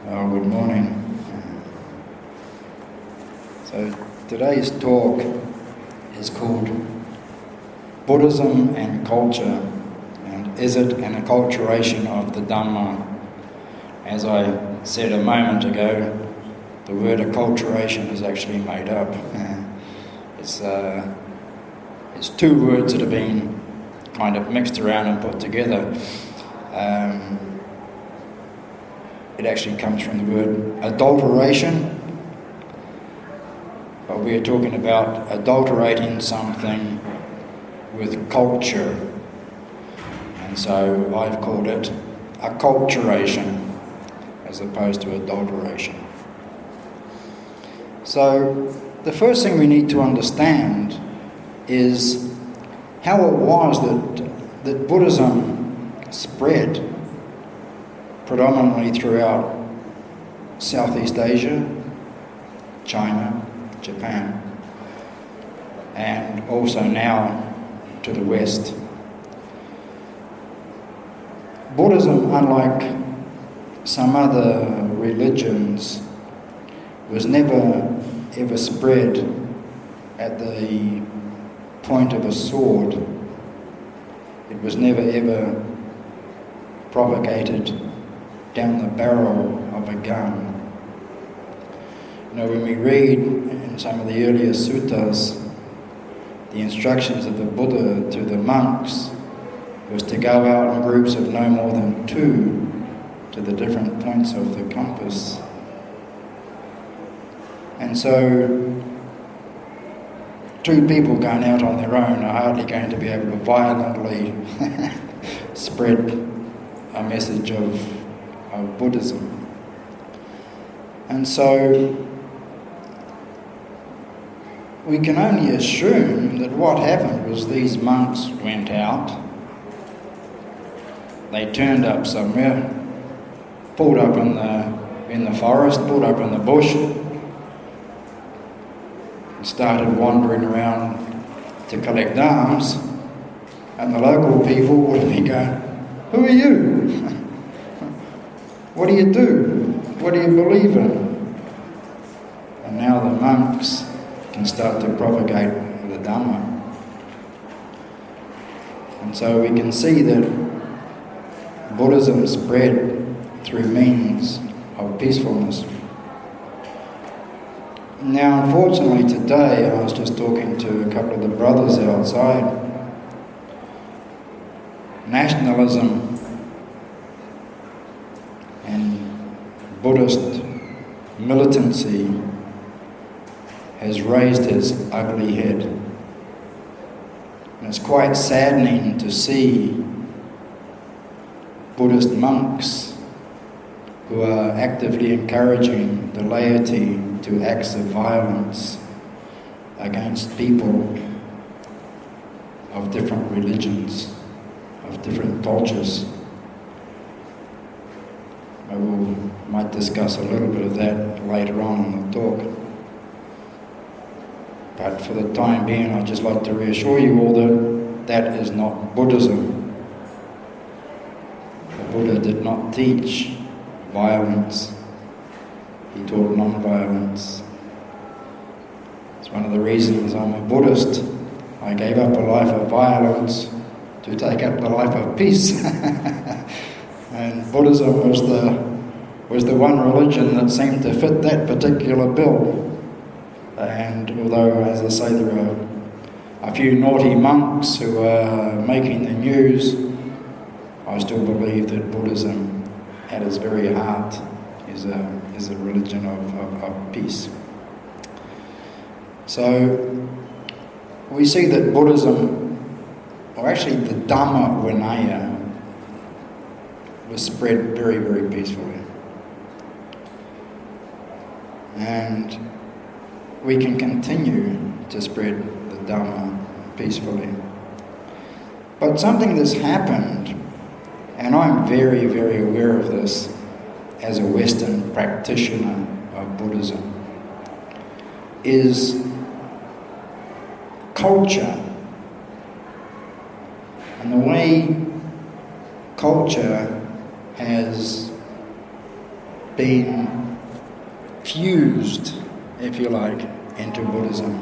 Good morning. So today's talk is called Buddhism and Culture, and is it an acculturation of the Dhamma? As I said a moment ago, the word acculturation is actually made up. It's two words that have been kind of mixed around and put together. It actually comes from the word adulteration, but we are talking about adulterating something with culture, and so I've called it aculturation as opposed to adulteration. So the first thing we need to understand is how it was that Buddhism spread predominantly throughout Southeast Asia, China, Japan, and also now to the West. Buddhism, unlike some other religions, was never ever spread at the point of a sword. It was never ever propagated down the barrel of a gun. You know, when we read in some of the earlier suttas, the instructions of the Buddha to the monks was to go out in groups of no more than 2 to the different points of the compass. And so 2 people going out on their own are hardly going to be able to violently spread a message of Buddhism. And so we can only assume that what happened was these monks went out, they turned up somewhere, pulled up in the forest, pulled up in the bush, and started wandering around to collect alms, and the local people would have been going, "Who are you? What do you do? What do you believe in?" And now the monks can start to propagate the Dhamma. And so we can see that Buddhism spread through means of peacefulness. Now, unfortunately today, I was just talking to a couple of the brothers outside, nationalism and Buddhist militancy has raised its ugly head. And it's quite saddening to see Buddhist monks who are actively encouraging the laity to acts of violence against people of different religions, of different cultures. I might discuss a little bit of that later on in the talk. But for the time being, I'd just like to reassure you all that that is not Buddhism. The Buddha did not teach violence. He taught non-violence. It's one of the reasons I'm a Buddhist. I gave up a life of violence to take up the life of peace. And Buddhism was the one religion that seemed to fit that particular bill. And although, as I say, there are a few naughty monks who are making the news, I still believe that Buddhism, at its very heart, is a religion of peace. So we see that Buddhism, or actually the Dhamma Vinaya, was spread very, very peacefully. And we can continue to spread the Dhamma peacefully. But something that's happened, and I'm very, very aware of this as a Western practitioner of Buddhism, is culture. And the way culture has been fused, if you like, into Buddhism.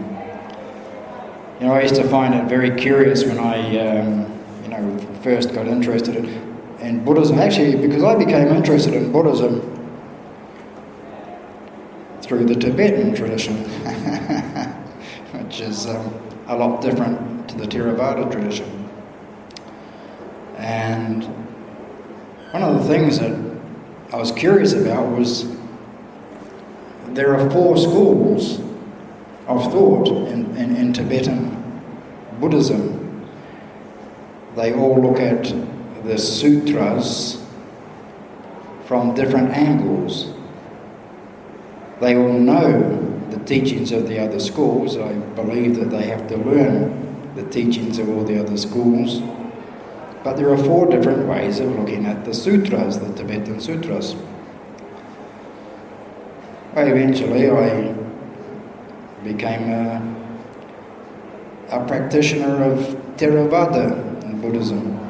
You know, I used to find it very curious when I, first got interested in Buddhism. Actually, because I became interested in Buddhism through the Tibetan tradition, which is a lot different to the Theravada tradition. And one of the things that I was curious about was there are 4 schools of thought in Tibetan Buddhism. They all look at the sutras from different angles. They all know the teachings of the other schools. I believe that they have to learn the teachings of all the other schools. But there are 4 different ways of looking at the sutras, the Tibetan sutras. Eventually I became a practitioner of Theravada in Buddhism.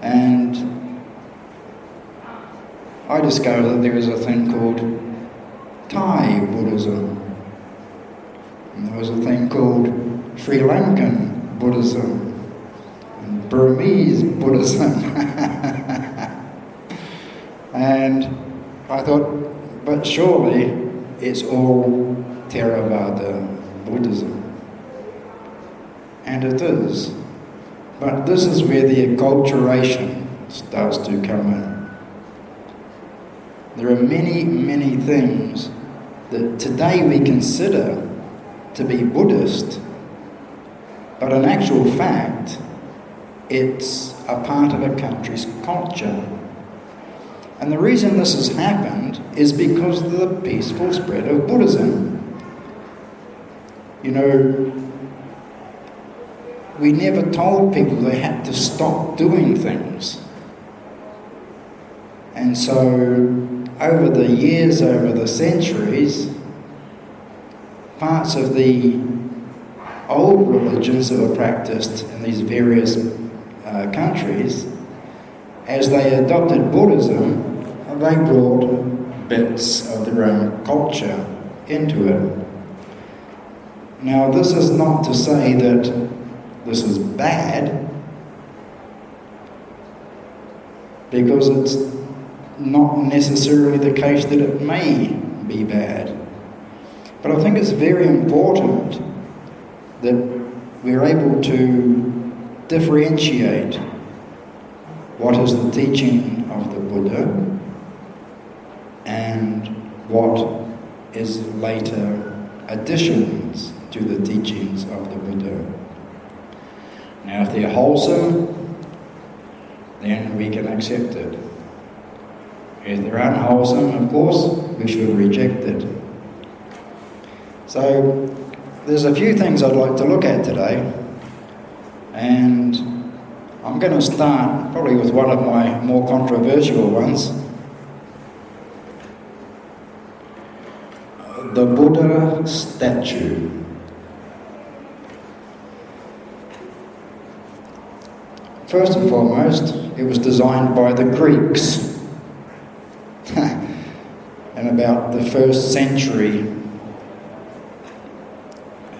And I discovered that there is a thing called Thai Buddhism. And there was a thing called Sri Lankan Buddhism. Burmese Buddhism. And I thought, but surely it's all Theravada Buddhism. And it is. But this is where the acculturation starts to come in. There are many, many things that today we consider to be Buddhist, but in actual fact, it's a part of a country's culture. And the reason this has happened is because of the peaceful spread of Buddhism. You know, we never told people they had to stop doing things. And so, over the years, over the centuries, parts of the old religions that were practiced in these various countries, as they adopted Buddhism, they brought bits of their own culture into it. Now, this is not to say that this is bad, because it's not necessarily the case that it may be bad. But I think it's very important that we're able to differentiate what is the teaching of the Buddha and what is later additions to the teachings of the Buddha. Now, if they're wholesome, then we can accept it. If they're unwholesome, of course, we should reject it. So, there's a few things I'd like to look at today, and I'm going to start probably with one of my more controversial ones. The Buddha statue. First and foremost, it was designed by the Greeks in about the 1st century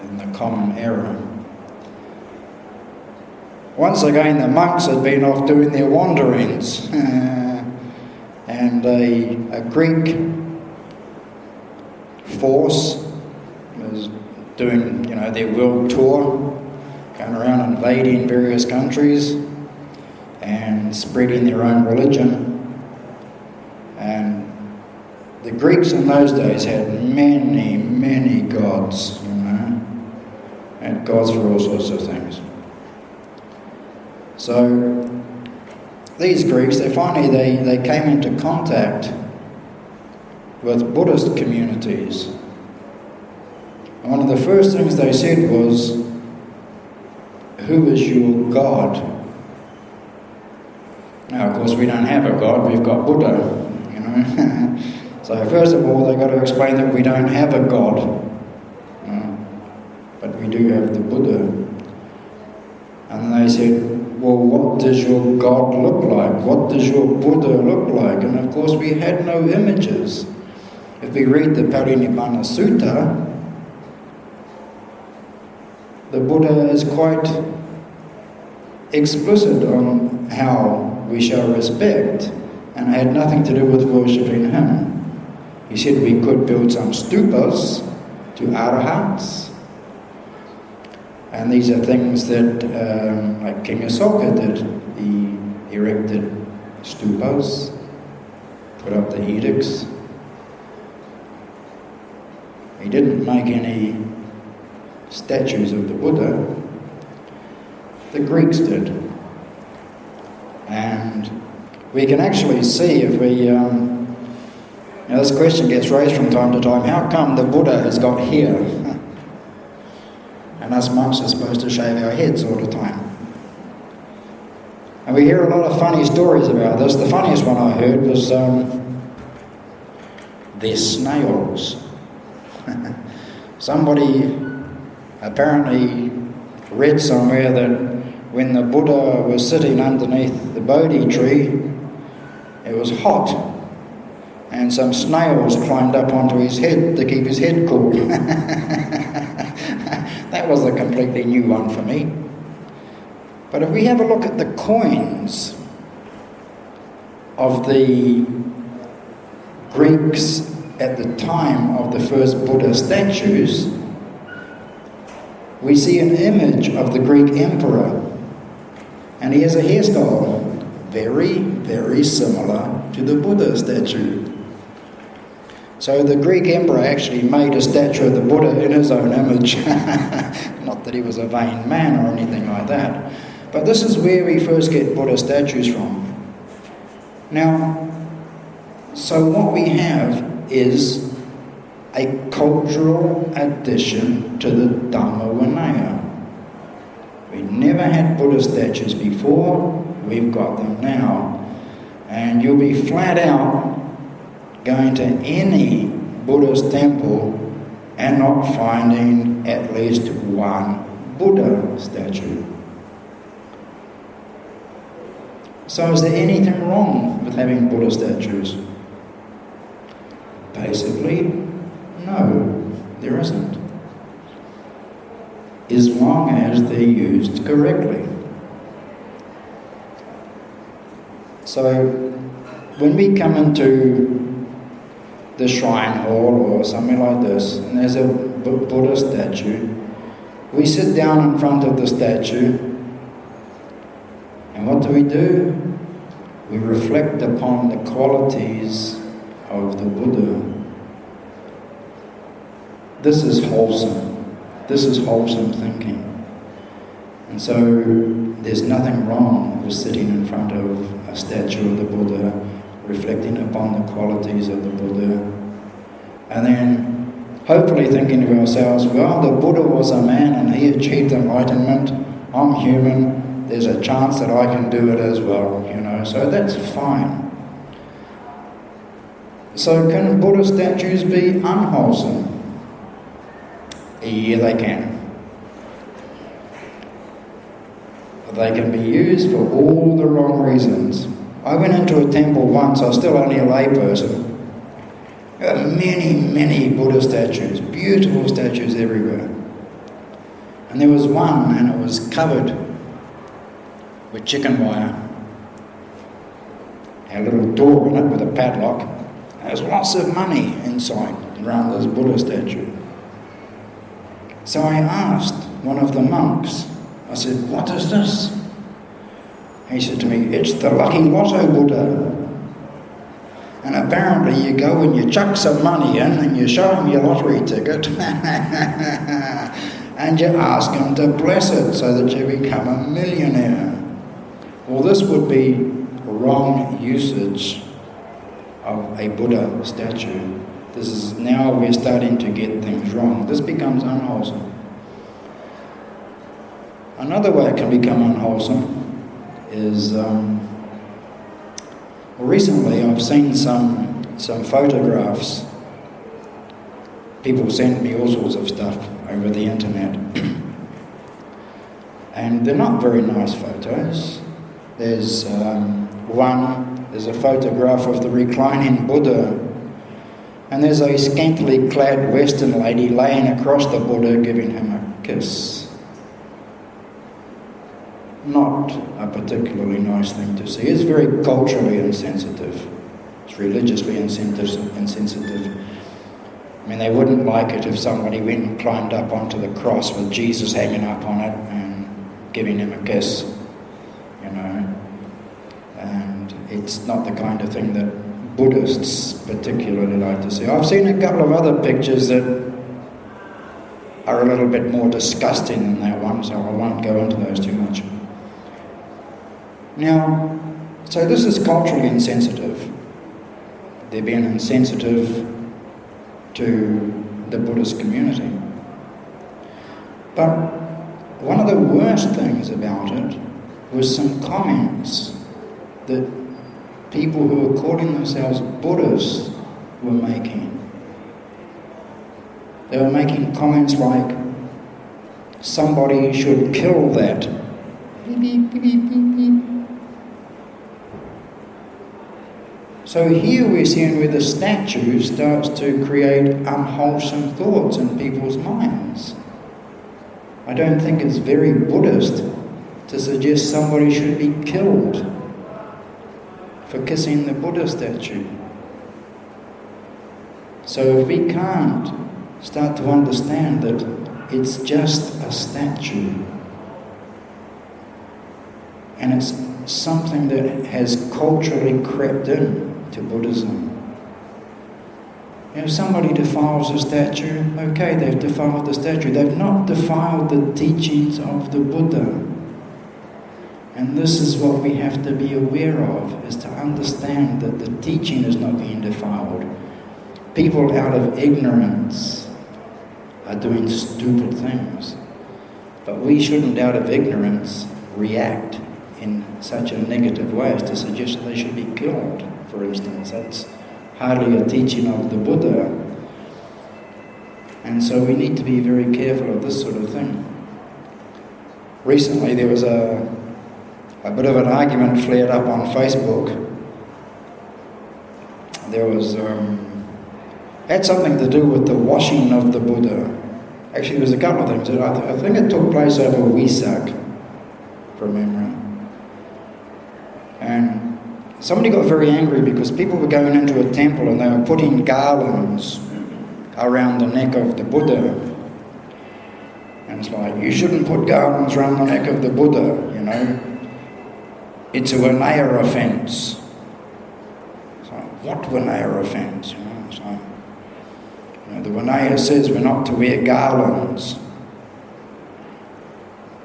in the Common Era. Once again, the monks had been off doing their wanderings and a Greek force was doing, their world tour, going around invading various countries and spreading their own religion. And the Greeks in those days had many, many gods, and gods for all sorts of things. So these Greeks, they came into contact with Buddhist communities. And one of the first things they said was, "Who is your God?" Now, of course, we don't have a God, we've got Buddha, So first of all, they've got to explain that we don't have a God, but we do have the Buddha. And they said, well, what does your God look like? What does your Buddha look like? And of course we had no images. If we read the Parinibbana Sutta, the Buddha is quite explicit on how we shall respect, and it had nothing to do with worshipping him. He said we could build some stupas to arahats, and these are things that like King Asoka did. He erected stupas, put up the edicts. He didn't make any statues of the Buddha. The Greeks did. And we can actually see if we, this question gets raised from time to time, how come the Buddha has got hair? And us monks are supposed to shave our heads all the time. And we hear a lot of funny stories about this. The funniest one I heard was they're snails. Somebody apparently read somewhere that when the Buddha was sitting underneath the Bodhi tree, it was hot, and some snails climbed up onto his head to keep his head cool. That was a completely new one for me. But if we have a look at the coins of the Greeks at the time of the first Buddha statues, we see an image of the Greek emperor, and he has a hairstyle very, very similar to the Buddha statue. So the Greek emperor actually made a statue of the Buddha in his own image. Not that he was a vain man or anything like that. But this is where we first get Buddha statues from. Now, so what we have is a cultural addition to the Dhamma Vinaya. We never had Buddha statues before, we've got them now. And you'll be flat out going to any Buddhist temple and not finding at least one Buddha statue. So is there anything wrong with having Buddha statues? Basically, no, there isn't. As long as they're used correctly. So, when we come into the shrine hall or something like this, and there's a Buddha statue, we sit down in front of the statue, and what do? We reflect upon the qualities of the Buddha. This is wholesome. This is wholesome thinking. And so there's nothing wrong with sitting in front of a statue of the Buddha, reflecting upon the qualities of the Buddha, and then hopefully thinking to ourselves, well, the Buddha was a man and he achieved enlightenment. I'm human. There's a chance that I can do it as well, so that's fine. So can Buddha statues be unwholesome? Yeah, they can. They can be used for all the wrong reasons. I went into a temple once, I was still only a layperson. There were many, many Buddha statues, beautiful statues everywhere. And there was one, and it was covered with chicken wire. Had a little door in it with a padlock. There was lots of money inside around this Buddha statue. So I asked one of the monks, I said, what is this? He said to me, it's the Lucky Lotto Buddha. And apparently you go and you chuck some money in and you show him your lottery ticket and you ask him to bless it so that you become a millionaire. Well, this would be wrong usage of a Buddha statue. This is now we're starting to get things wrong. This becomes unwholesome. Another way it can become unwholesome is, recently I've seen some photographs. People send me all sorts of stuff over the internet. And they're not very nice photos. There's there's a photograph of the reclining Buddha, and there's a scantily clad Western lady laying across the Buddha giving him a kiss. Not a particularly nice thing to see. It's very culturally insensitive. It's religiously insensitive. I mean, they wouldn't like it if somebody went and climbed up onto the cross with Jesus hanging up on it and giving him a kiss, you know. And it's not the kind of thing that Buddhists particularly like to see. I've seen a couple of other pictures that are a little bit more disgusting than that one, so I won't go into those too much. Now, so this is culturally insensitive. They're being insensitive to the Buddhist community. But one of the worst things about it was some comments that people who were calling themselves Buddhists were making. They were making comments like, somebody should kill that. Beep, beep, beep, beep, beep, beep. So here we're seeing where the statue starts to create unwholesome thoughts in people's minds. I don't think it's very Buddhist to suggest somebody should be killed for kissing the Buddha statue. So if we can't start to understand that it's just a statue, and it's something that has culturally crept in to Buddhism. If somebody defiles a statue, okay, they've defiled the statue. They've not defiled the teachings of the Buddha. And this is what we have to be aware of, is to understand that the teaching is not being defiled. People out of ignorance are doing stupid things. But we shouldn't, out of ignorance, react in such a negative way as to suggest that they should be killed, for instance. That's hardly a teaching of the Buddha. And so we need to be very careful of this sort of thing. Recently there was a bit of an argument flared up on Facebook. There was had something to do with the washing of the Buddha. Actually, there was a couple of things. I think it took place over Wesak, from memory. And somebody got very angry because people were going into a temple and they were putting garlands around the neck of the Buddha. And it's like, you shouldn't put garlands around the neck of the Buddha, you know. It's a Vinaya offence. It's like, what Vinaya offence? You know, it's like, you know, the Vinaya says we're not to wear garlands.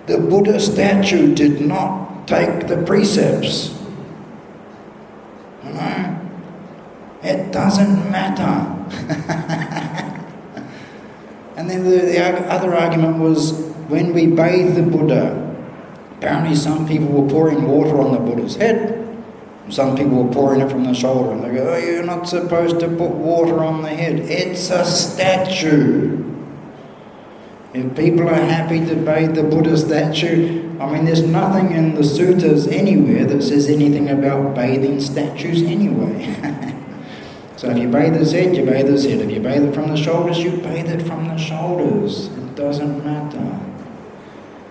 The Buddha statue did not take the precepts. You know, it doesn't matter. And then the other argument was when we bathe the Buddha, apparently some people were pouring water on the Buddha's head, and some people were pouring it from the shoulder, and they go, oh, you're not supposed to put water on the head. It's a statue. If people are happy to bathe the Buddha statue, I mean, there's nothing in the suttas anywhere that says anything about bathing statues anyway. So if you bathe his head, you bathe his head. If you bathe it from the shoulders, you bathe it from the shoulders. It doesn't matter.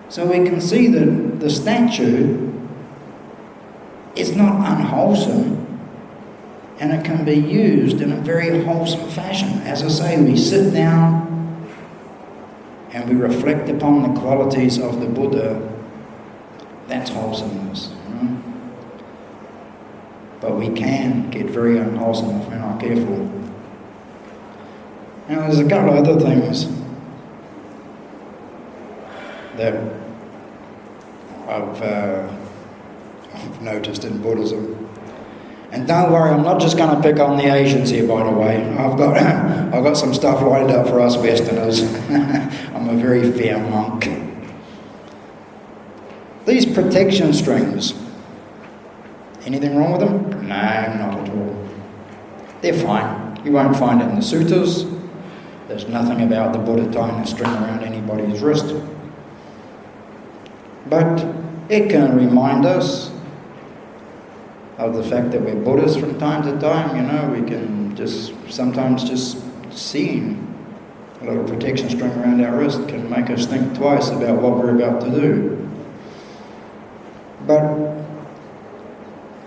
So we can see that the statue is not unwholesome, and it can be used in a very wholesome fashion. As I say, we sit down and we reflect upon the qualities of the Buddha. That's wholesomeness. But we can get very unwholesome if we're not careful. Now there's a couple of other things that I've noticed in Buddhism. And don't worry, I'm not just going to pick on the Asians here, by the way. I've got some stuff lined up for us Westerners. I'm a very fair monk. These protection strings, anything wrong with them? No, not at all. They're fine. You won't find it in the suttas. There's nothing about the Buddha tying a string around anybody's wrist. But it can remind us of the fact that we're Buddhists from time to time. We can sometimes just seeing a little protection string around our wrist can make us think twice about what we're about to do. But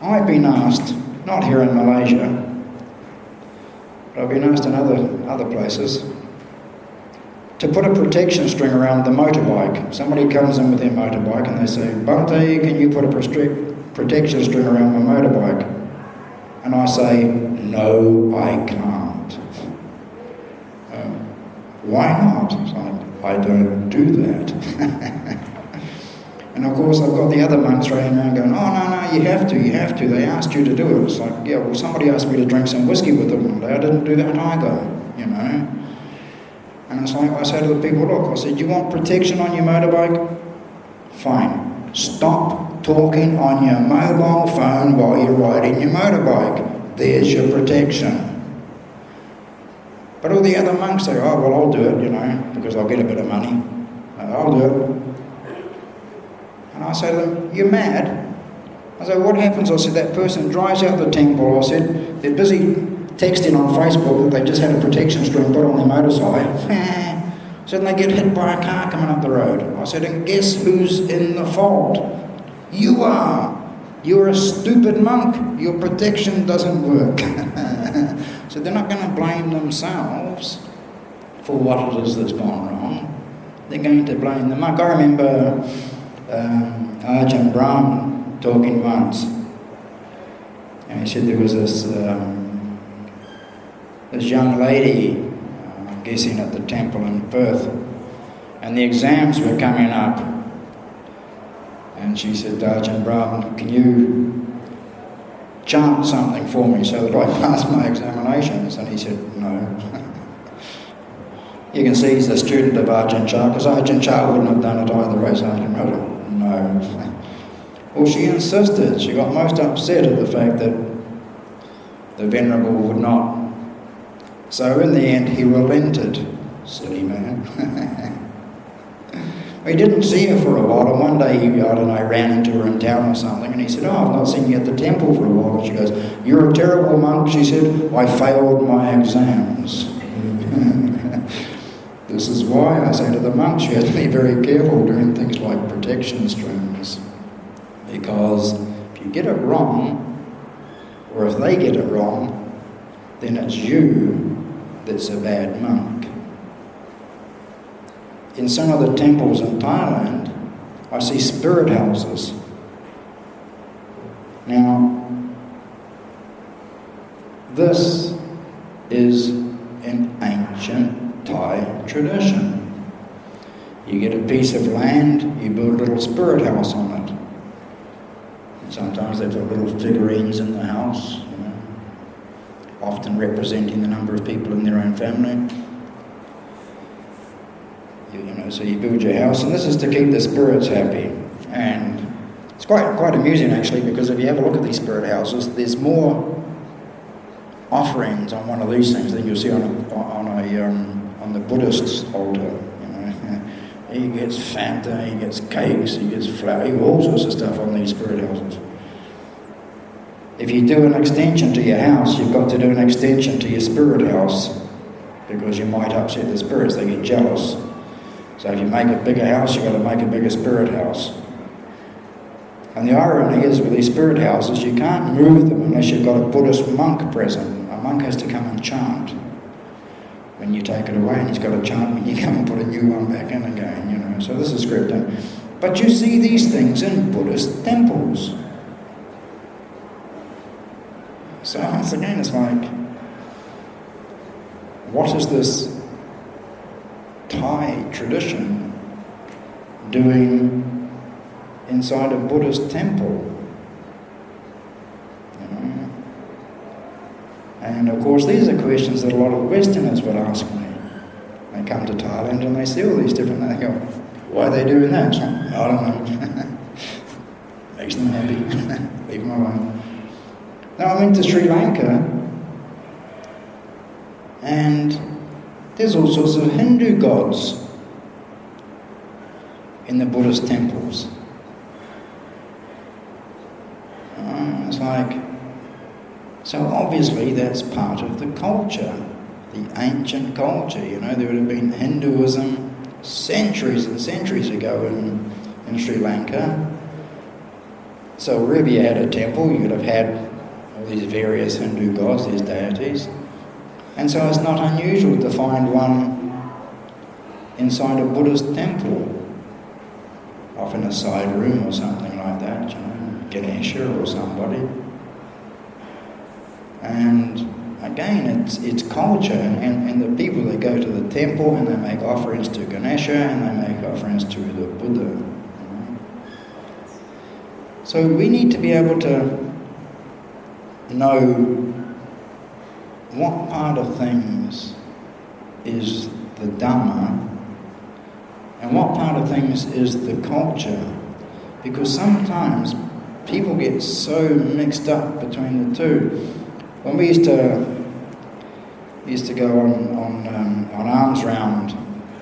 I've been asked, not here in Malaysia, but I've been asked in other places, to put a protection string around the motorbike. Somebody comes in with their motorbike and they say, "Bhante, can you put a protection string around my motorbike?" And I say, "No, I can't." Why not? It's like, I don't do that. And of course I've got the other monks running around going, "Oh, no, you have to. They asked you to do it." It's like, yeah, well, somebody asked me to drink some whiskey with them one day. I didn't do that either, And it's like, I say to the people, look, I said, "You want protection on your motorbike? Fine. Stop talking on your mobile phone while you're riding your motorbike. There's your protection." But all the other monks say, "Oh, well, I'll do it, because I'll get a bit of money. I'll do it." And I say to them, "You're mad?" I said, "What happens?" I said, "That person drives out the temple." I said, "They're busy texting on Facebook that they just had a protection string put on their motorcycle." So then they get hit by a car coming up the road. I said, "And guess who's in the fault? You are. You're a stupid monk. Your protection doesn't work." So they're not going to blame themselves for what it is that's gone wrong. They're going to blame the monk. I remember Ajahn Brahm talking once, and he said there was this young lady, I'm guessing at the temple in Perth, and the exams were coming up, and she said to Ajahn Brahm, "Can you chant something for me so that I pass my examinations?" And he said, "No." You can see he's a student of Ajahn Chah, because Ajahn Chah wouldn't have done it either way. So Ajahn Brahm, "No." Well, she insisted. She got most upset at the fact that the Venerable would not. So in the end, he relented. Silly man. He didn't see her for a while, and one day he, ran into her in town or something, and he said, "Oh, I've not seen you at the temple for a while." And she goes, "You're a terrible monk," she said. "I failed my exams." This is why I say to the monks, you have to be very careful doing things like protection strings, because if you get it wrong, or if they get it wrong, then it's you that's a bad monk. In some of the temples in Thailand, I see spirit houses. Now, this is an ancient Thai tradition. You get a piece of land, you build a little spirit house on it. And sometimes they put little figurines in the house, often representing the number of people in their own family. So you build your house, and this is to keep the spirits happy. And it's quite amusing actually, because if you have a look at these spirit houses, there's more offerings on one of these things than you'll see on the Buddhist altar. He gets Fanta, he gets cakes, he gets flour, all sorts of stuff on these spirit houses. If you do an extension to your house, you've got to do an extension to your spirit house, because you might upset the spirits, they get jealous. So if you make a bigger house, you've got to make a bigger spirit house. And the irony is, with these spirit houses, you can't move them unless you've got a Buddhist monk present. A monk has to come and chant when you take it away, and he's got to chant when you come and put a new one back in again, So this is scripted. But you see these things in Buddhist temples. So once again, it's like, what is this Thai tradition doing inside a Buddhist temple? And of course, these are questions that a lot of Westerners would ask me. They come to Thailand and they see all these different things. They go, "Why are they doing that?" So, I don't know. Makes them happy. Leave them alone. Now I went to Sri Lanka, and there's all sorts of Hindu gods in the Buddhist temples. It's like, so obviously that's part of the culture, the ancient culture. You know, there would have been Hinduism centuries and centuries ago in Sri Lanka. So wherever you had a temple, you'd have had all these various Hindu gods, these deities. And so it's not unusual to find one inside a Buddhist temple, off in a side room or something like that, you know, Ganesha or somebody. And again, it's culture, and the people that go to the temple and they make offerings to Ganesha and they make offerings to the Buddha. You know. So we need to be able to know what part of things is the Dhamma and what part of things is the culture, because sometimes people get so mixed up between the two. When we used to go on arms round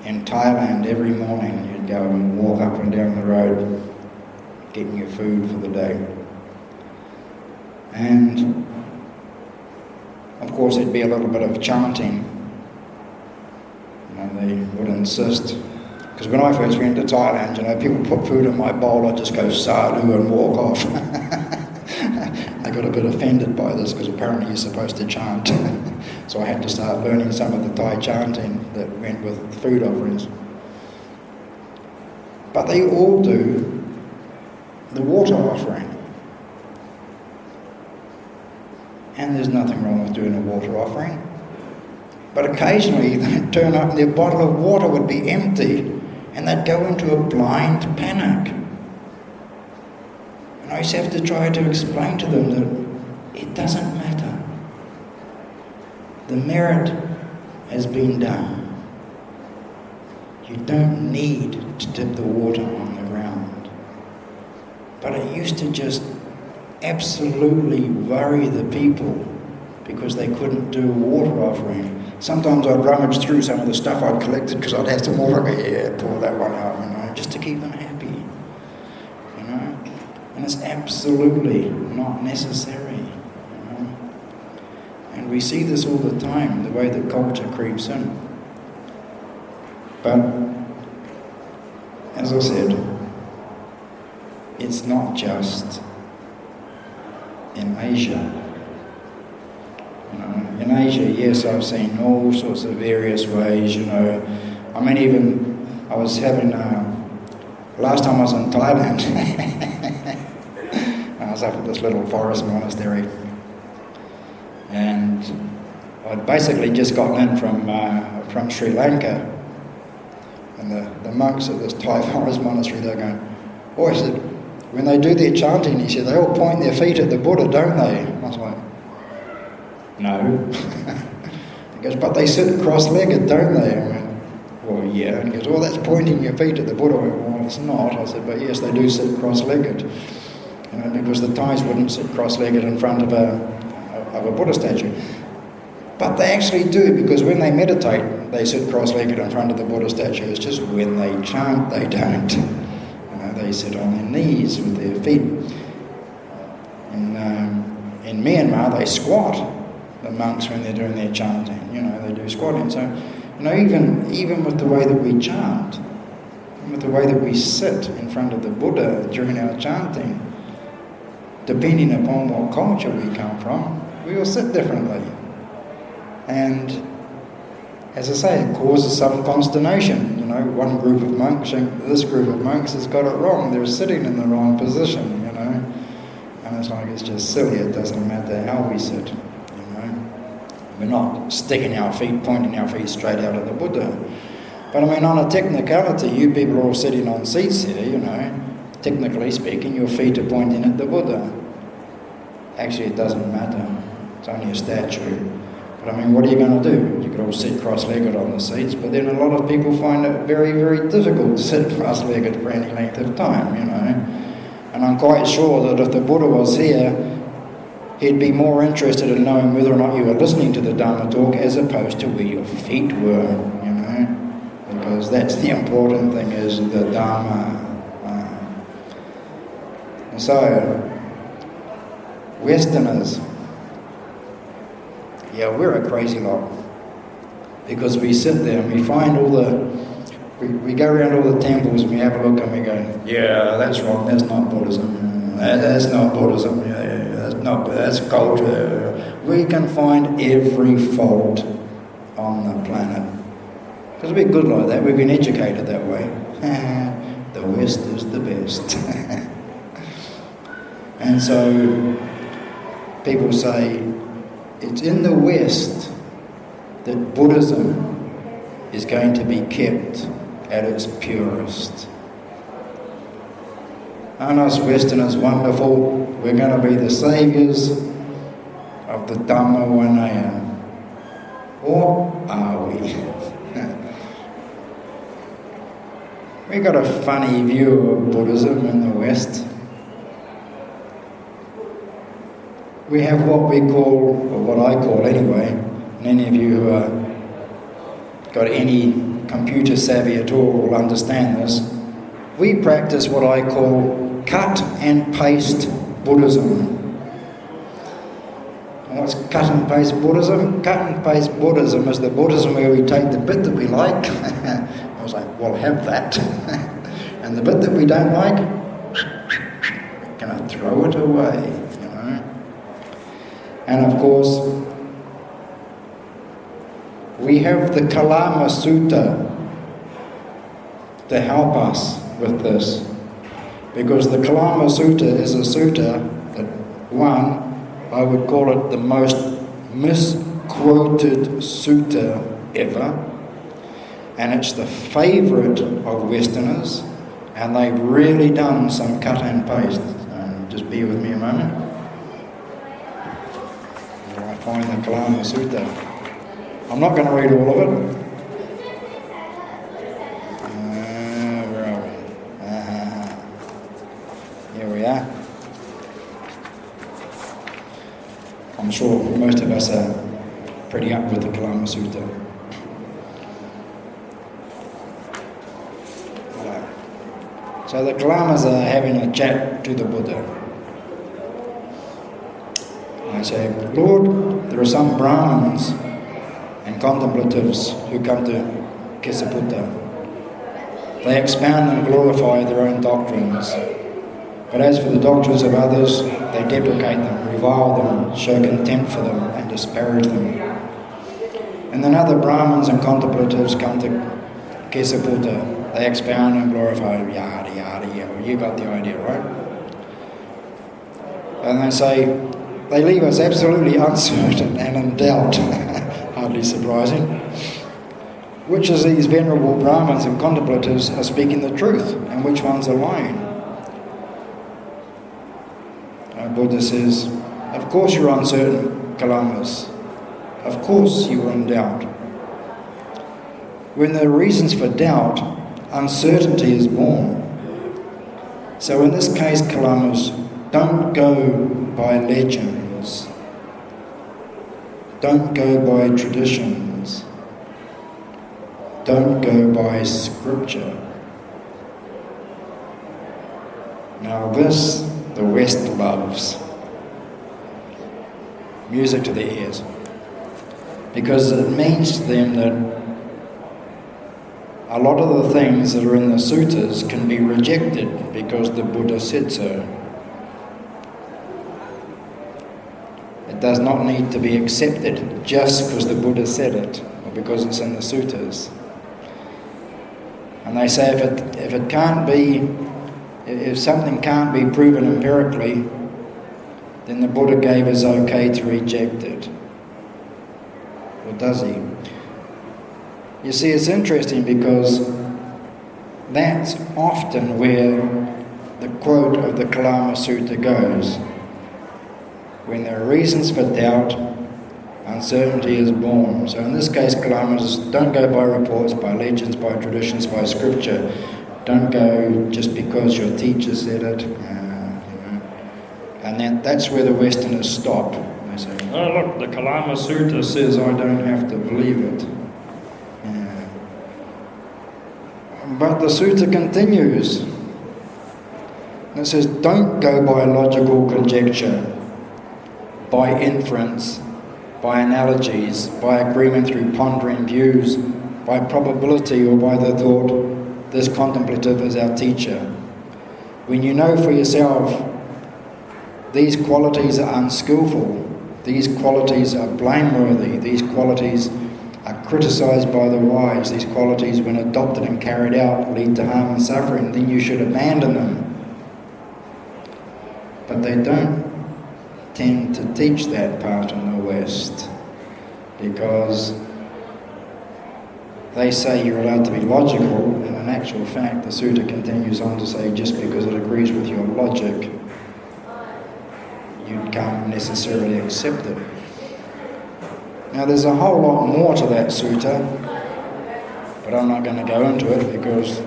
in Thailand every morning, you'd go and walk up and down the road getting your food for the day. And of course there'd be a little bit of chanting. You know, they would insist. Because when I first went to Thailand, you know, people put food in my bowl, I'd just go sadhu and walk off. I got a bit offended by this because apparently you're supposed to chant. So I had to start learning some of the Thai chanting that went with food offerings. But they all do the water offering. And there's nothing wrong with doing a water offering. But occasionally they'd turn up and their bottle of water would be empty and they'd go into a blind panic. And I used to have to try to explain to them that it doesn't matter. The merit has been done. You don't need to dip the water on the ground. But it used to just absolutely worry the people because they couldn't do a water offering. Sometimes I'd rummage through some of the stuff I'd collected because I'd have some water, pour that one out, you know, just to keep them happy, you know. And it's absolutely not necessary, you know. And we see this all the time, the way that culture creeps in. But, as I said, it's not just in Asia. You know, in Asia, yes, I've seen all sorts of various ways, you know. I mean, even I was having, last time I was in Thailand, I was up at this little forest monastery, and I'd basically just gotten in from Sri Lanka, and the monks at this Thai forest monastery, they're going, oh, he said, when they do their chanting, he said, they all point their feet at the Buddha, don't they? And I was like, no. He goes, but they sit cross-legged, don't they? I went, well, yeah. And he goes, well, that's pointing your feet at the Buddha. I went, well, it's not. I said, but yes, they do sit cross-legged. You know, because the Thais wouldn't sit cross-legged in front of a Buddha statue. But they actually do, because when they meditate, they sit cross-legged in front of the Buddha statue. It's just when they chant, they don't. You know, they sit on their knees with their feet. In Myanmar, they squat. The monks, when they're doing their chanting, you know, they do squatting. So, you know, even with the way that we chant, with the way that we sit in front of the Buddha during our chanting, depending upon what culture we come from, we all sit differently. And as I say, it causes some consternation. You know, one group of monks think this group of monks has got it wrong. They're sitting in the wrong position, you know. And it's like, it's just silly. It doesn't matter how we sit. We're not sticking our feet, pointing our feet straight out at the Buddha. But I mean, on a technicality, you people are all sitting on seats here, you know. Technically speaking, your feet are pointing at the Buddha. Actually, it doesn't matter. It's only a statue. But I mean, what are you going to do? You could all sit cross-legged on the seats, but then a lot of people find it very, very difficult to sit cross-legged for any length of time, you know. And I'm quite sure that if the Buddha was here, he'd be more interested in knowing whether or not you were listening to the Dhamma talk as opposed to where your feet were, you know, because that's the important thing, is the Dhamma. So, Westerners, yeah, we're a crazy lot. Because we sit there and we find we go around all the temples and we have a look and we go, yeah, that's wrong, that's not Buddhism. That's not Buddhism, that's culture. We can find every fault on the planet. Because we're good like that, we've been educated that way. The West is the best. And so people say, it's in the West that Buddhism is going to be kept at its purest. Aren't us Westerners wonderful? We're going to be the saviours of the Dhamma Vinaya. Or are we? We got a funny view of Buddhism in the West. We have what we call, or what I call anyway, and any of you who are got any computer savvy at all will understand this. We practice what I call cut and paste Buddhism. And what's cut and paste Buddhism? Cut and paste Buddhism is the Buddhism where we take the bit that we like. I was like, well, have that. And the bit that we don't like, we're going to throw it away, you know. And of course, we have the Kalama Sutta to help us with this. Because the Kalama Sutta is a sutta that, one, I would call it the most misquoted sutta ever. And it's the favourite of Westerners. And they've really done some cut and paste. Just bear with me a moment. I find the Kalama Sutta. I'm not going to read all of it. Where are we? Here we are. I'm sure most of us are pretty up with the Kalama Sutta. So the Kalamas are having a chat to the Buddha. I say, Lord, there are some Brahmins and contemplatives who come to Kesaputta. They expound and glorify their own doctrines. But as for the doctrines of others, they deprecate them, revile them, show contempt for them, and disparage them. And then other Brahmins and contemplatives come to Kesaputta. They expound and glorify, yada, yada, yada. You got the idea, right? And they say, they leave us absolutely uncertain and in doubt. Hardly surprising. Which of these venerable Brahmins and contemplatives are speaking the truth, and which ones are lying? Our Buddha says, of course you're uncertain, Kalamas. Of course you are in doubt. When there are reasons for doubt, uncertainty is born. So in this case, Kalamas, don't go by legends. Don't go by traditions. Don't go by scripture. Now this, the West loves. Music to their ears. Because it means to them that a lot of the things that are in the suttas can be rejected because the Buddha said so. It does not need to be accepted just because the Buddha said it or because it's in the suttas. And they say if something can't be proven empirically, then the Buddha gave his okay to reject it. Or does he? You see, it's interesting because that's often where the quote of the Kalama Sutta goes. When there are reasons for doubt, uncertainty is born. So in this case, Kalamas, don't go by reports, by legends, by traditions, by scripture. Don't go just because your teacher said it. And then that's where the Westerners stop. They say, oh look, the Kalama Sutta says I don't have to believe it. But the sutta continues. And it says, don't go by logical conjecture. by inference, by analogies, by agreement through pondering views, by probability or by the thought, this contemplative is our teacher. When you know for yourself these qualities are unskillful, these qualities are blameworthy, these qualities are criticised by the wise, these qualities when adopted and carried out lead to harm and suffering, then you should abandon them. But they don't tend to teach that part in the West, because they say you're allowed to be logical, and in actual fact the sutta continues on to say just because it agrees with your logic, you can't necessarily accept it. Now there's a whole lot more to that sutta, but I'm not going to go into it because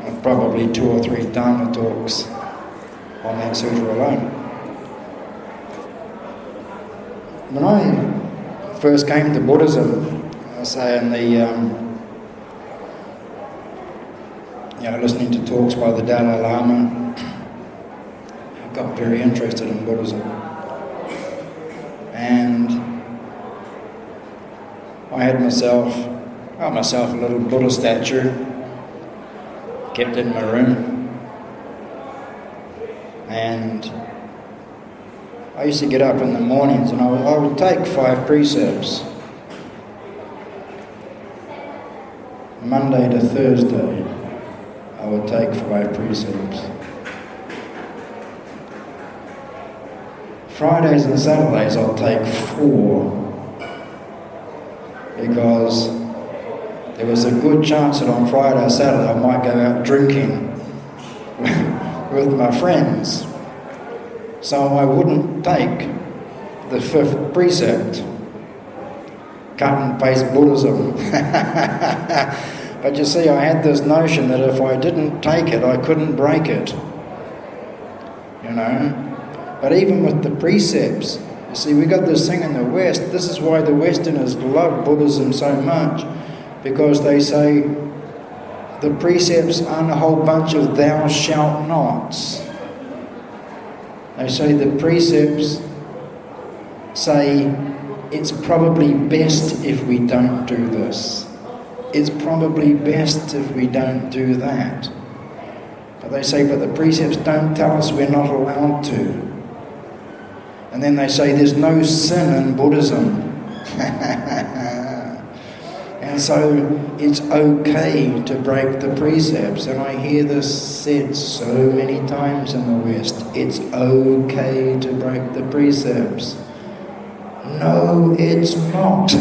I've probably 2 or 3 Dhamma talks on that sutta alone. When I first came to Buddhism, I say in the listening to talks by the Dalai Lama, I got very interested in Buddhism. And I had myself a little Buddha statue, kept it in my room. And I used to get up in the mornings and I would take 5 precepts. Monday to Thursday, I would take 5 precepts. Fridays and Saturdays I'll take 4, because there was a good chance that on Friday or Saturday I might go out drinking with my friends. So I wouldn't take the 5th precept, cut and paste Buddhism. But you see, I had this notion that if I didn't take it, I couldn't break it. But even with the precepts, you see, we got this thing in the West. This is why the Westerners love Buddhism so much, because they say the precepts aren't a whole bunch of thou shalt nots. They say the precepts say it's probably best if we don't do this. It's probably best if we don't do that. But they say, but the precepts don't tell us we're not allowed to. And then they say there's no sin in Buddhism. And so it's okay to break the precepts. And I hear this said so many times in the West. It's okay to break the precepts. No, it's not.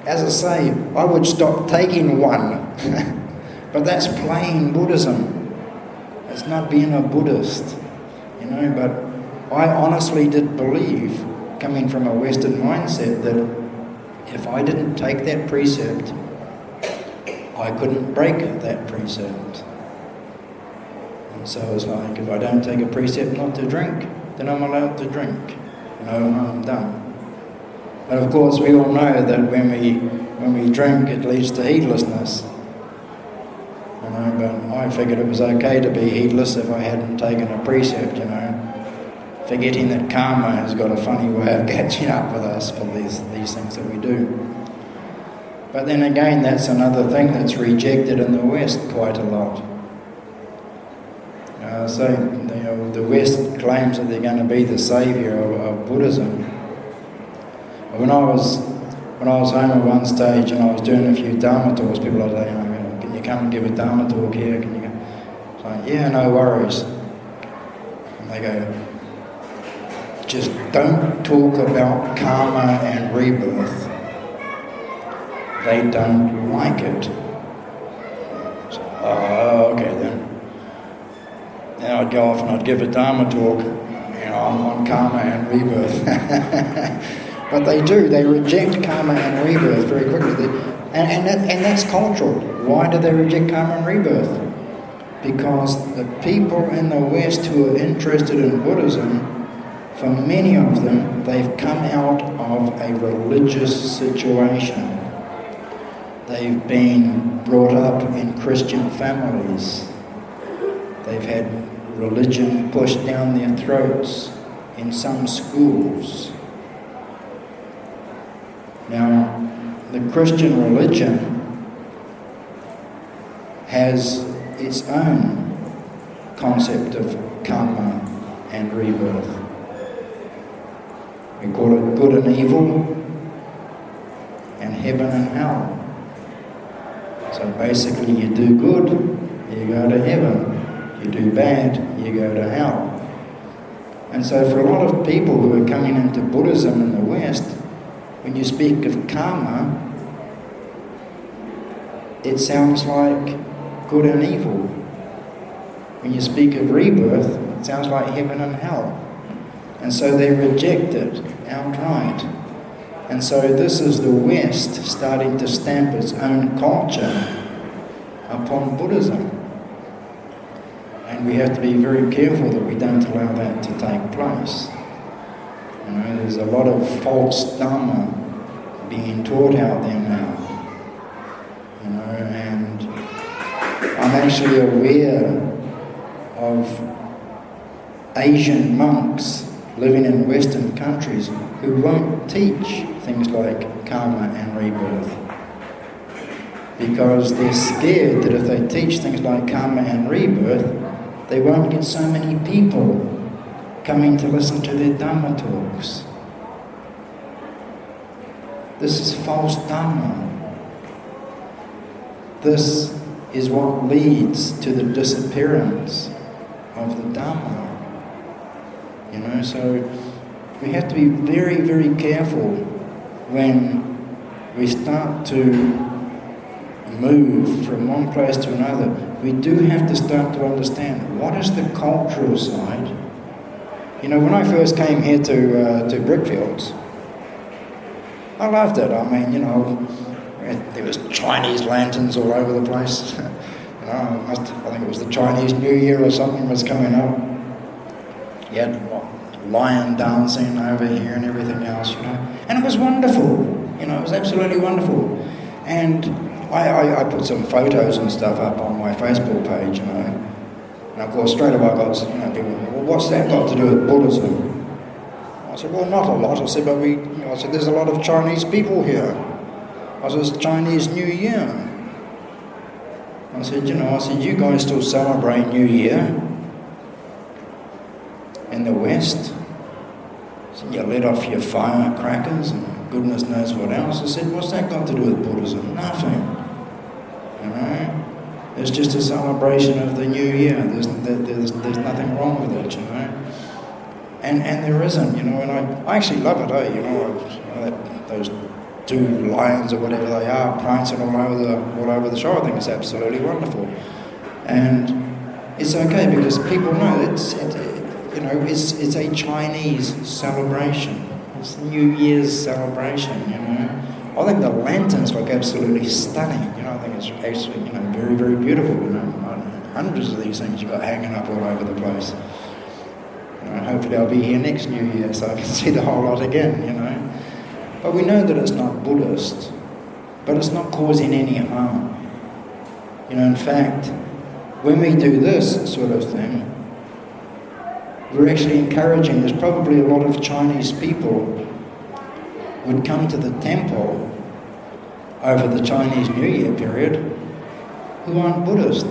As I say, I would stop taking one. But that's plain Buddhism. It's not being a Buddhist. But I honestly did believe, coming from a Western mindset, that if I didn't take that precept, I couldn't break that precept. And so it's like, if I don't take a precept not to drink, then I'm allowed to drink. No harm done. But of course we all know that when we drink, it leads to heedlessness. But I figured it was okay to be heedless if I hadn't taken a precept, forgetting that karma has got a funny way of catching up with us for these things that we do. But then again, that's another thing that's rejected in the West quite a lot. The West claims that they're going to be the saviour of Buddhism. When I was home at one stage and I was doing a few Dhamma talks, people were like, can you come and give a Dhamma talk here? Can you go? It's like, yeah, no worries. And they go, just don't talk about karma and rebirth. They don't like it. So, okay then. Then I'd go off and I'd give a Dhamma talk, on karma and rebirth. But they do. They reject karma and rebirth very quickly. And that's cultural. Why do they reject karma and rebirth? Because the people in the West who are interested in Buddhism, for many of them, they've come out of a religious situation. They've been brought up in Christian families. They've had religion pushed down their throats. in some schools. Now, the Christian religion has its own concept of karma and rebirth. We call it good and evil, and heaven and hell. So basically, you do good, you go to heaven. You do bad, you go to hell. And so for a lot of people who are coming into Buddhism in the West, when you speak of karma, it sounds like good and evil. When you speak of rebirth, it sounds like heaven and hell. And so they reject it outright. And so this is the West starting to stamp its own culture upon Buddhism. And we have to be very careful that we don't allow that to take place. You know, there's a lot of false Dhamma being taught out there now. You know, and I'm actually aware of Asian monks living in Western countries who won't teach things like karma and rebirth, because they're scared that if they teach things like karma and rebirth, they won't get so many people coming to listen to their Dhamma talks. This is false Dhamma. This is what leads to the disappearance of the Dhamma. You know, so we have to be very, very careful when we start to move from one place to another. We do have to start to understand what is the cultural side. You know, when I first came here to Brickfields, I loved it. I mean, you know, there was Chinese lanterns all over the place. You know, I think it was the Chinese New Year or something was coming up. You had lion dancing over here and everything else, you know. And it was wonderful. You know, it was absolutely wonderful. And I put some photos and stuff up on my Facebook page, you know. And of course, straight away I got, you know, people, well, what's that got to do with Buddhism? I said, well, not a lot. I said, but I said, there's a lot of Chinese people here. I said, it's Chinese New Year. I said, you guys still celebrate New Year in the West? So you let off your firecrackers and goodness knows what else. I said, what's that got to do with Buddhism? Nothing. You know? It's just a celebration of the New Year. There's nothing wrong with it, you know. And there isn't, you know, and I actually love it, you know, those two lions or whatever they are prancing all over the show. I think it's absolutely wonderful. And it's okay because people know it's a Chinese celebration. It's the New Year's celebration, you know. I think the lanterns look absolutely stunning. You know, I think it's actually, you know, very, very beautiful. You know, hundreds of these things you've got hanging up all over the place. You know, hopefully I'll be here next New Year so I can see the whole lot again, you know. But we know that it's not Buddhist, but it's not causing any harm. You know, in fact, when we do this sort of thing, we're actually encouraging, there's probably a lot of Chinese people would come to the temple over the Chinese New Year period who aren't Buddhist.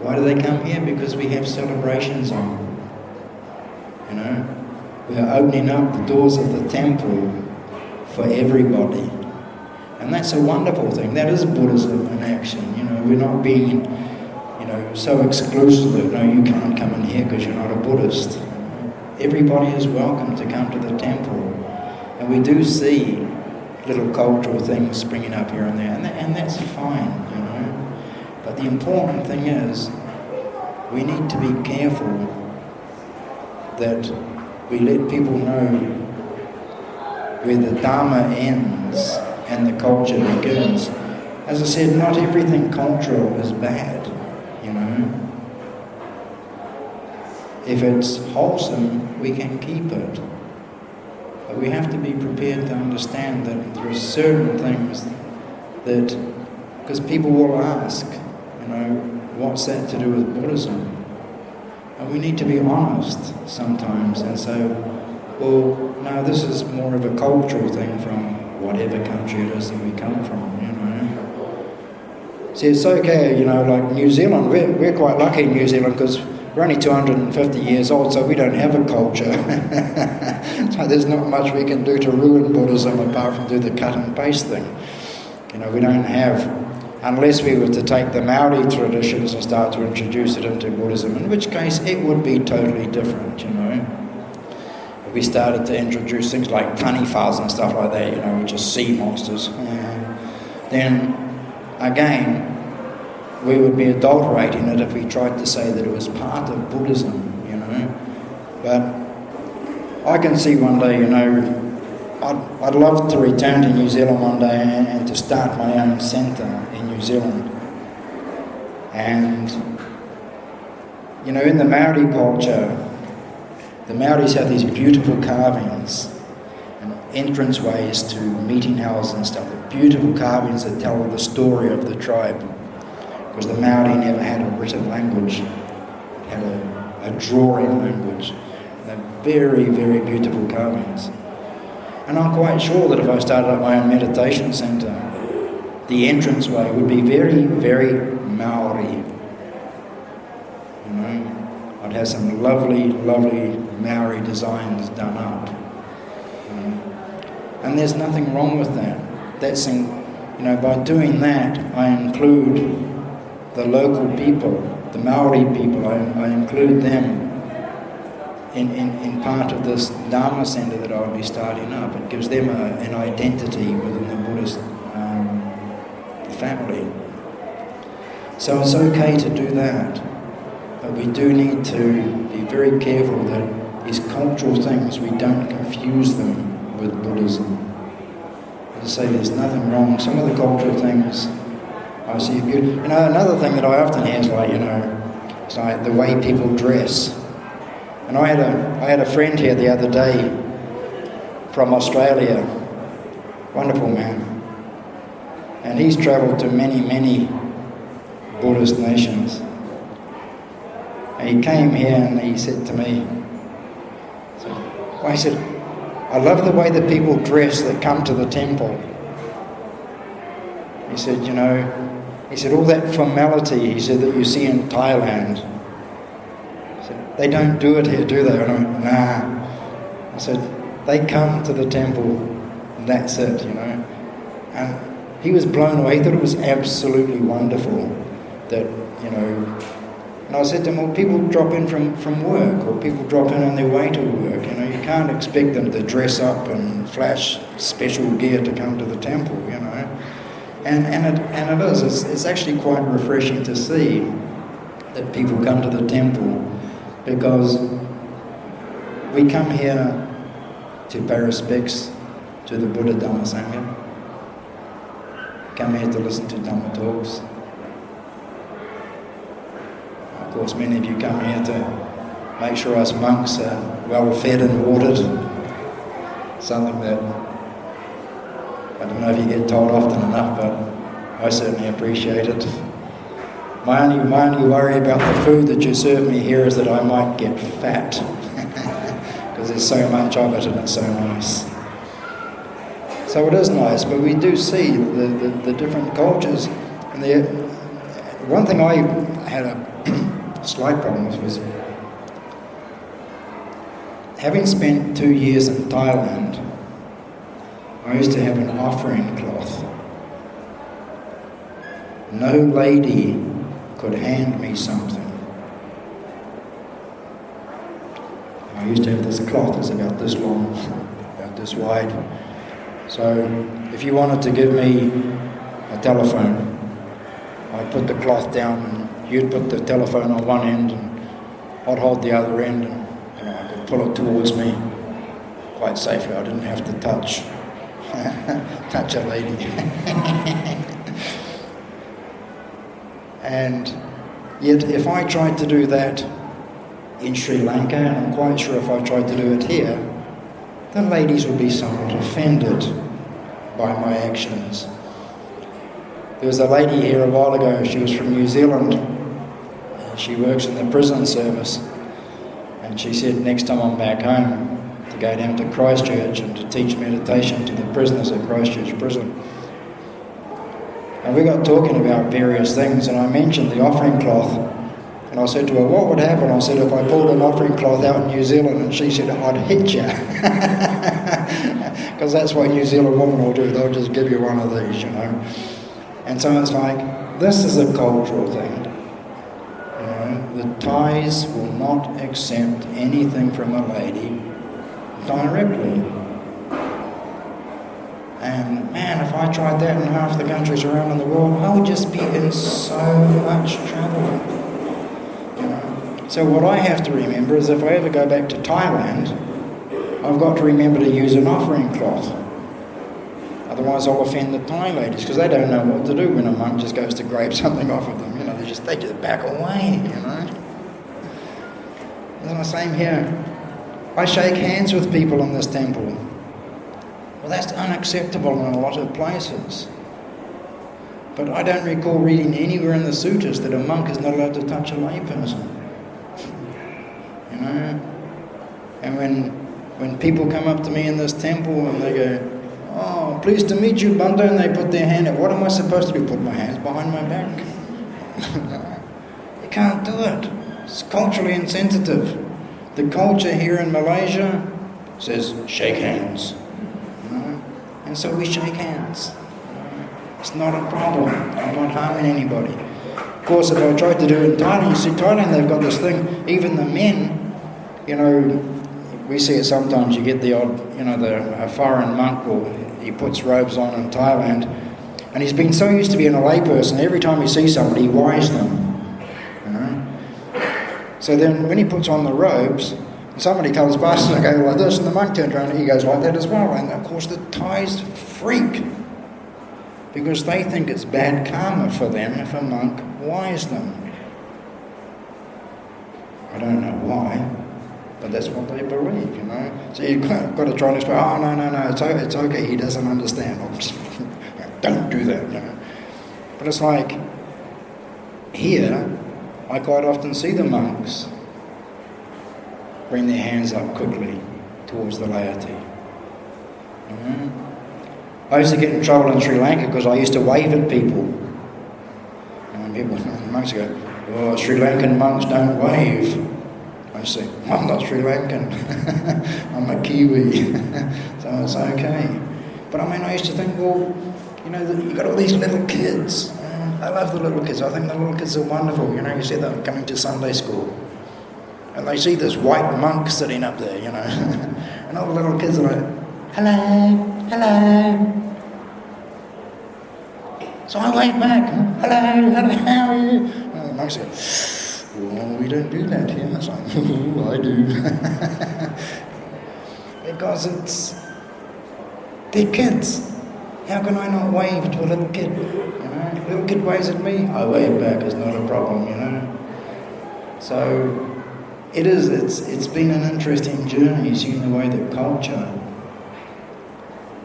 Why do they come here? Because we have celebrations on. You know, we are opening up the doors of the temple for everybody. And that's a wonderful thing. That is Buddhism in action. You know, we're not being, you know, so exclusive that, no, you can't come in here because you're not a Buddhist. Everybody is welcome to come to the temple. And we do see little cultural things springing up here and there, and that's fine, you know. But the important thing is, we need to be careful that we let people know where the Dhamma ends and the culture begins. As I said, not everything cultural is bad, you know. If it's wholesome, we can keep it. But we have to be prepared to understand that there are certain things that, because people will ask, you know, what's that to do with Buddhism? And we need to be honest sometimes and say, well, no, this is more of a cultural thing from whatever country it is that we come from, you know. See, it's okay, you know, like New Zealand, we're quite lucky in New Zealand because we're only 250 years old, so we don't have a culture. So there's not much we can do to ruin Buddhism apart from do the cut and paste thing. You know, we don't have, unless we were to take the Maori traditions and start to introduce it into Buddhism, in which case it would be totally different, you know. If we started to introduce things like tanifas and stuff like that, you know, which are sea monsters, then again, we would be adulterating it if we tried to say that it was part of Buddhism, you know. But I can see one day, you know, I'd love to return to New Zealand one day and to start my own centre in New Zealand. And, you know, in the Maori culture, the Maoris have these beautiful carvings and entranceways to meeting houses and stuff, beautiful carvings that tell the story of the tribe. Because the Maori never had a written language, had a drawing language. They're very, very beautiful carvings. And I'm quite sure that if I started up my own meditation centre, the entranceway would be very, very Maori. You know, I'd have some lovely, lovely Maori designs done up. And there's nothing wrong with that. That's you know, by doing that, I include the local people, the Maori people, I include them in part of this Dhamma centre that I'll be starting up. It gives them an identity within the Buddhist family. So it's okay to do that, but we do need to be very careful that these cultural things, we don't confuse them with Buddhism. As I say, there's nothing wrong. Some of the cultural things I see good. You know, another thing that I often hear is like, you know, it's like the way people dress. And I had a friend here the other day from Australia, wonderful man, and he's travelled to many, many Buddhist nations. And he came here and he said to me, he said, I love the way that people dress that come to the temple. He said, you know, all that formality, he said, that you see in Thailand, he said, they don't do it here, do they? And I went, nah. I said, they come to the temple, and that's it, you know. And he was blown away. He thought it was absolutely wonderful that, you know. And I said to him, well, people drop in from work, or people drop in on their way to work, you know. You can't expect them to dress up and flash special gear to come to the temple, you know. And it is. It's actually quite refreshing to see that people come to the temple, because we come here to pay respects to the Buddha Dhamma Sangha. Come here to listen to Dhamma talks. Of course, many of you come here to make sure us monks are well fed and watered. Something that I don't know if you get told often enough, but I certainly appreciate it. My only worry about the food that you serve me here is that I might get fat, because there's so much of it and it's so nice. So it is nice, but we do see the different cultures. And one thing I had a slight problem with was, having spent 2 years in Thailand, I used to have an offering cloth. No lady could hand me something. I used to have this cloth that's about this long, about this wide. So if you wanted to give me a telephone, I'd put the cloth down and you'd put the telephone on one end and I'd hold the other end, and you know, I could pull it towards me quite safely. I didn't have to touch a lady. And yet if I tried to do that in Sri Lanka, and I'm quite sure if I tried to do it here, the ladies would be somewhat offended by my actions. There was a lady here a while ago, she was from New Zealand. She works in the prison service. And she said next time I'm back home to go down to Christchurch and to teach meditation to the prisoners at Christchurch prison. And we got talking about various things, and I mentioned the offering cloth. And I said to her, what would happen? I said, if I pulled an offering cloth out in New Zealand, and she said, I'd hit you. Because that's what New Zealand women will do. They'll just give you one of these, you know. And so it's like, this is a cultural thing. You know, the Thais will not accept anything from a lady directly. And man, if I tried that in half the countries around in the world, I would just be in so much trouble. You know? So what I have to remember is if I ever go back to Thailand, I've got to remember to use an offering cloth. Otherwise I'll offend the Thai ladies, because they don't know what to do when a monk just goes to grab something off of them. You know, they just back away, you know. It's the same here. I shake hands with people in this temple. Well, that's unacceptable in a lot of places. But I don't recall reading anywhere in the sutras that a monk is not allowed to touch a layperson. You know? And when people come up to me in this temple and they go, oh, pleased to meet you, Bhante, and they put their hand out, what am I supposed to do? Put my hands behind my back? You can't do it. It's culturally insensitive. The culture here in Malaysia says, shake hands. And so we shake hands. It's not a problem. I'm not harming anybody. Of course, if I tried to do it in Thailand, you see, Thailand, they've got this thing, even the men, you know, we see it sometimes, you get the odd, you know, a foreign monk, or he puts robes on in Thailand, and he's been so used to being a layperson, every time he sees somebody, he wise them. You know? So then when he puts on the robes, somebody comes past and they go like this, and the monk turns around and he goes like that as well. And of course the Thais freak, because they think it's bad karma for them if a monk wise them. I don't know why, but that's what they believe, you know. So you've got to try and explain, oh, no, it's okay, he doesn't understand. Don't do that, you know. But it's like, here, I quite often see the monks bring their hands up quickly towards the laity. You know? I used to get in trouble in Sri Lanka because I used to wave at people. And people, monks go, oh, Sri Lankan monks don't wave. I say, I'm not Sri Lankan. I'm a Kiwi. So it's okay. But I mean, I used to think, well, you know, you've got all these little kids. I love the little kids. I think the little kids are wonderful. You know, you see them coming to Sunday school. And they see this white monk sitting up there, you know. And all the little kids are like, hello, hello. So I wave back, hello, how are you? And the monks go, well, we don't do that here. It's like, oh, I do. Because they're kids. How can I not wave to a little kid? You know, little kid waves at me, I wave back, it's not a problem, you know. So it's been an interesting journey, seeing the way that culture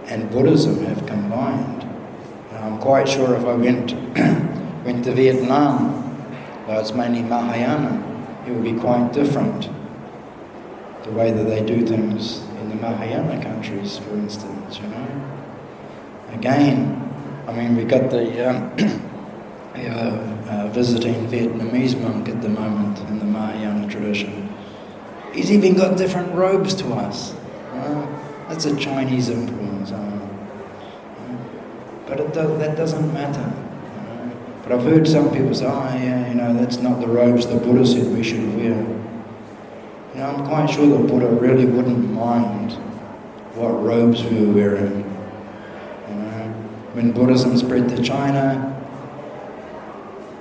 and Buddhism have combined. I'm quite sure if I went to Vietnam, though it's mainly Mahayana, it would be quite different. The way that they do things in the Mahayana countries, for instance, you know. Again, I mean, we got the visiting Vietnamese monk at the moment in the Mahayana tradition. He's even got different robes to us. That's a Chinese influence. But that doesn't matter. But I've heard some people say, oh yeah, you know, that's not the robes the Buddha said we should wear. You know, I'm quite sure the Buddha really wouldn't mind what robes we were wearing. When Buddhism spread to China,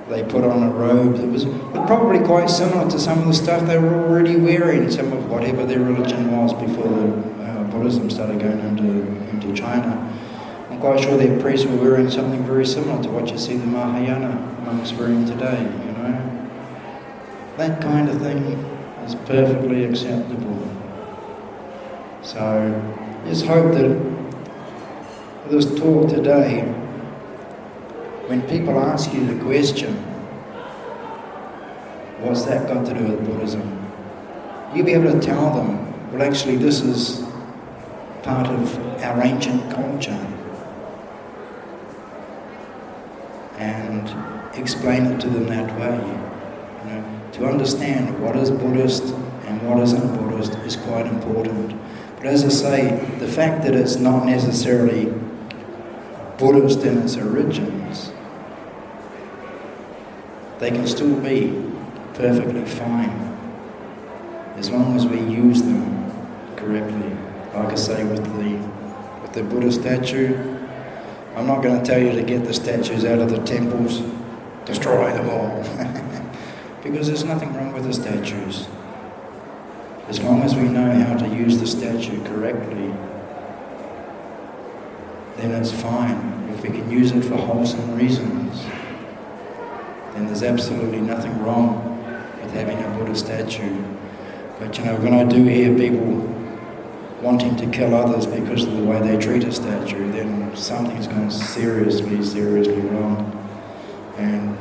they put on a robe that was probably quite similar to some of the stuff they were already wearing, some of whatever their religion was before Buddhism started going into China. I'm quite sure their priests were wearing something very similar to what you see the Mahayana monks wearing today, you know. That kind of thing is perfectly acceptable. So, just hope that this talk today, when people ask you the question, what's that got to do with Buddhism? you'll be able to tell them, well, actually this is part of our ancient culture, and explain it to them that way. To understand what is Buddhist and what isn't Buddhist is quite important. But as I say, the fact that it's not necessarily Buddhist in its origins, they can still be perfectly fine as long as we use them correctly. Like I say, with the Buddha statue, I'm not going to tell you to get the statues out of the temples, destroy them all, because there's nothing wrong with the statues. As long as we know how to use the statue correctly, then it's fine. If we can use it for wholesome reasons, then there's absolutely nothing wrong with having a Buddha statue. But when I do hear people wanting to kill others because of the way they treat a statue, then something's gone seriously wrong. And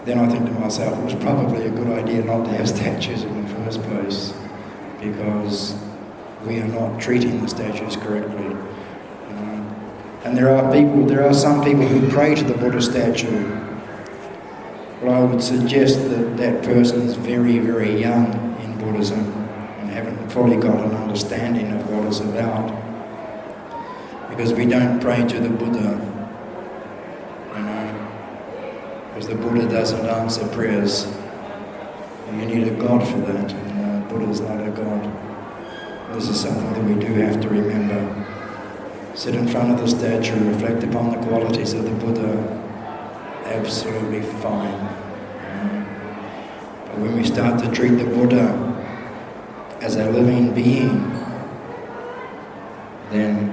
then I think to myself, it was probably a good idea not to have statues in the first place, because we are not treating the statues correctly. And there are some people who pray to the Buddha statue. Well, I would suggest that that person is very, very young in Buddhism and haven't fully got an understanding of what it's about. Because we don't pray to the Buddha, because the Buddha doesn't answer prayers. And you need a God for that. Buddha's not a God. This is something that we do have to remember. Sit in front of the statue, reflect upon the qualities of the Buddha, absolutely fine. But when we start to treat the Buddha as a living being, then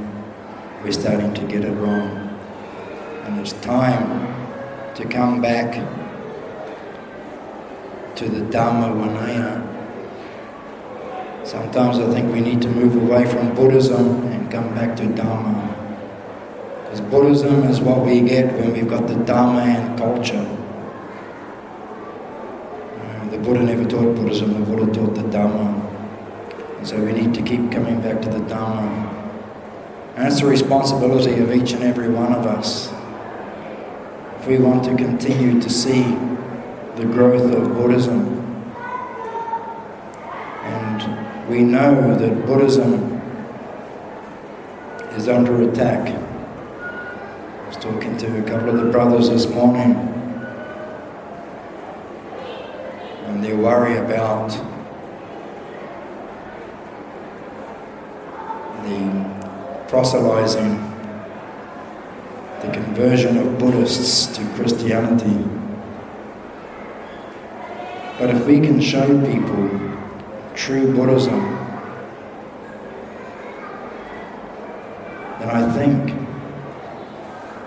we're starting to get it wrong. And it's time to come back to the Dhamma Vinaya. Sometimes I think we need to move away from Buddhism and come back to Dhamma. Because Buddhism is what we get when we've got the Dhamma and culture. The Buddha never taught Buddhism, the Buddha taught the Dhamma. And so we need to keep coming back to the Dhamma. And it's the responsibility of each and every one of us. If we want to continue to see the growth of Buddhism, and we know that Buddhism is under attack. I was talking to a couple of the brothers this morning, and they worry about the proselytizing, the conversion of Buddhists to Christianity. But if we can show people true Buddhism, then I think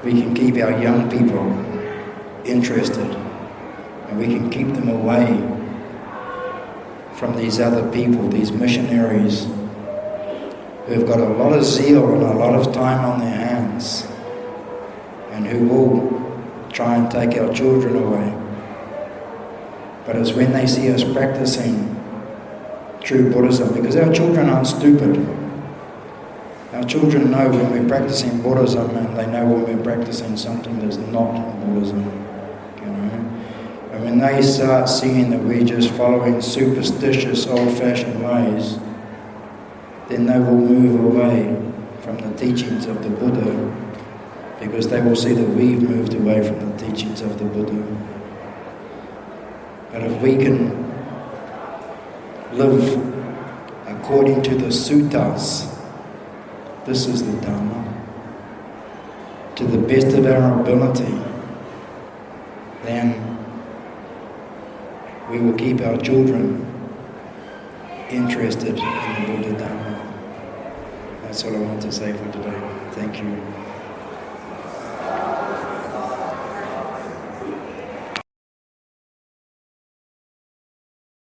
we can keep our young people interested, and we can keep them away from these other people, these missionaries who have got a lot of zeal and a lot of time on their hands, and who will try and take our children away. But it's when they see us practicing true Buddhism, because our children aren't stupid. Our children know when we're practicing Buddhism, and they know when we're practicing something that's not Buddhism. And when they start seeing that we're just following superstitious, old-fashioned ways, then they will move away from the teachings of the Buddha, because they will see that we've moved away from the teachings of the Buddha. But if we can live according to the suttas, this is the Dhamma, to the best of our ability, then we will keep our children interested in the Buddha Dhamma. That's all I want to say for today. Thank you.